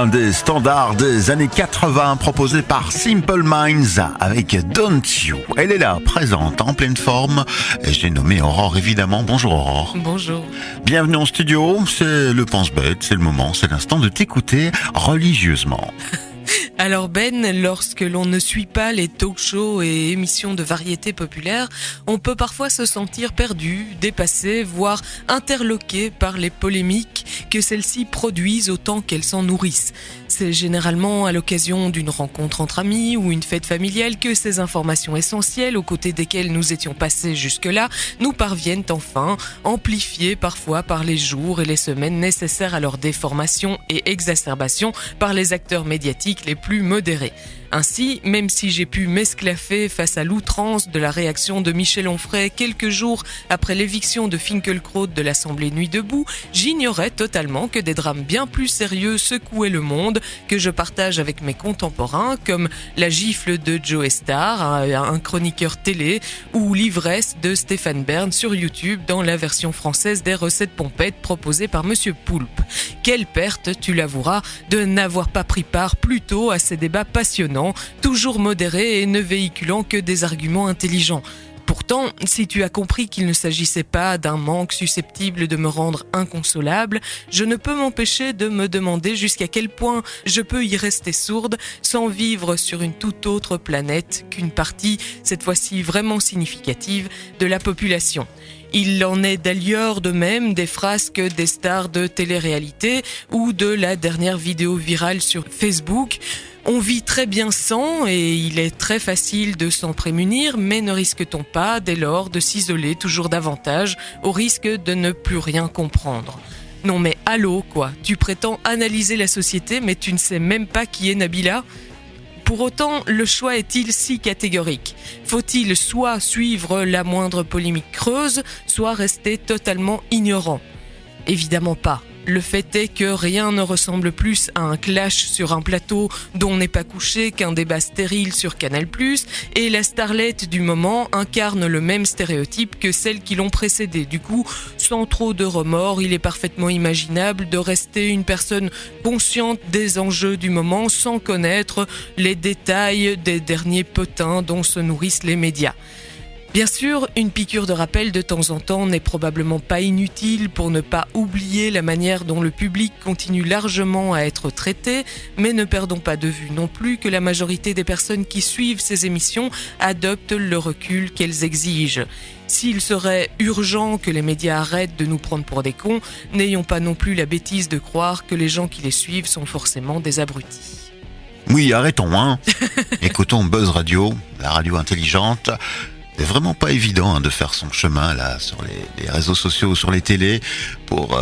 un des standards des années 80 proposé par Simple Minds avec Don't You. Elle est là, présente, en pleine forme. Et j'ai nommé Aurore, évidemment. Bonjour Aurore. Bonjour. Bienvenue en studio. C'est le pense-bête, c'est le moment, c'est l'instant de t'écouter religieusement. Alors Ben, lorsque l'on ne suit pas les talk-shows et émissions de variété populaire, on peut parfois se sentir perdu, dépassé, voire interloqué par les polémiques que celles-ci produisent autant qu'elles s'en nourrissent. C'est généralement à l'occasion d'une rencontre entre amis ou une fête familiale que ces informations essentielles, aux côtés desquelles nous étions passés jusque-là, nous parviennent enfin, amplifiées parfois par les jours et les semaines nécessaires à leur déformation et exacerbation par les acteurs médiatiques les plus modérés. Ainsi, même si j'ai pu m'esclaffer face à l'outrance de la réaction de Michel Onfray quelques jours après l'éviction de Finkielkraut de l'Assemblée Nuit debout, j'ignorais totalement que des drames bien plus sérieux secouaient le monde, que je partage avec mes contemporains, comme la gifle de Joe Star, un chroniqueur télé, ou l'ivresse de Stéphane Bern sur YouTube dans la version française des recettes pompettes proposées par Monsieur Poulpe. Quelle perte, tu l'avoueras, de n'avoir pas pris part plus tôt à ces débats passionnants, toujours modérés et ne véhiculant que des arguments intelligents. Pourtant, si tu as compris qu'il ne s'agissait pas d'un manque susceptible de me rendre inconsolable, je ne peux m'empêcher de me demander jusqu'à quel point je peux y rester sourde sans vivre sur une toute autre planète qu'une partie, cette fois-ci vraiment significative, de la population. Il en est d'ailleurs de même des frasques des stars de télé-réalité ou de la dernière vidéo virale sur Facebook. On vit très bien sans et il est très facile de s'en prémunir, mais ne risque-t-on pas dès lors de s'isoler toujours davantage au risque de ne plus rien comprendre ? Non mais allô quoi, tu prétends analyser la société mais tu ne sais même pas qui est Nabila ? Pour autant, le choix est-il si catégorique ? Faut-il soit suivre la moindre polémique creuse, soit rester totalement ignorant ? Évidemment pas. Le fait est que rien ne ressemble plus à un clash sur un plateau dont on n'est pas couché qu'un débat stérile sur Canal+, et la starlette du moment incarne le même stéréotype que celles qui l'ont précédé. Du coup, sans trop de remords, il est parfaitement imaginable de rester une personne consciente des enjeux du moment sans connaître les détails des derniers potins dont se nourrissent les médias. Bien sûr, une piqûre de rappel de temps en temps n'est probablement pas inutile pour ne pas oublier la manière dont le public continue largement à être traité, mais ne perdons pas de vue non plus que la majorité des personnes qui suivent ces émissions adoptent le recul qu'elles exigent. S'il serait urgent que les médias arrêtent de nous prendre pour des cons, n'ayons pas non plus la bêtise de croire que les gens qui les suivent sont forcément des abrutis. Oui, arrêtons, hein. Écoutons Buzz Radio, la radio intelligente. C'est vraiment pas évident de faire son chemin là sur les réseaux sociaux, sur les télés, pour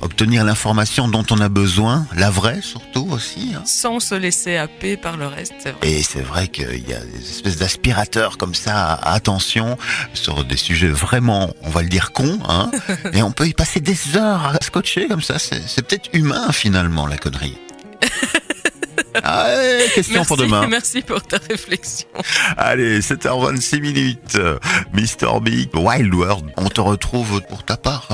obtenir l'information dont on a besoin, la vraie surtout aussi. Sans se laisser happer par le reste, c'est vrai. Et c'est vrai qu'il y a des espèces d'aspirateurs comme ça, attention, sur des sujets vraiment, on va le dire cons, hein, et on peut y passer des heures à scotcher comme ça, c'est peut-être humain finalement la connerie. Allez, question pour demain. Merci pour ta réflexion. Allez, 7h26, Mr. Big, Wild World. On te retrouve pour ta part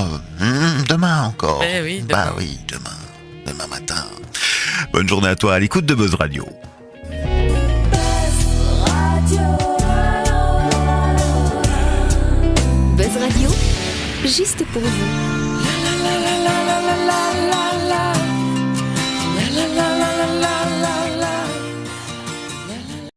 demain encore. Oui, demain. Bah oui, demain matin. Bonne journée à toi, à l'écoute de Buzz Radio. Buzz Radio, juste pour vous.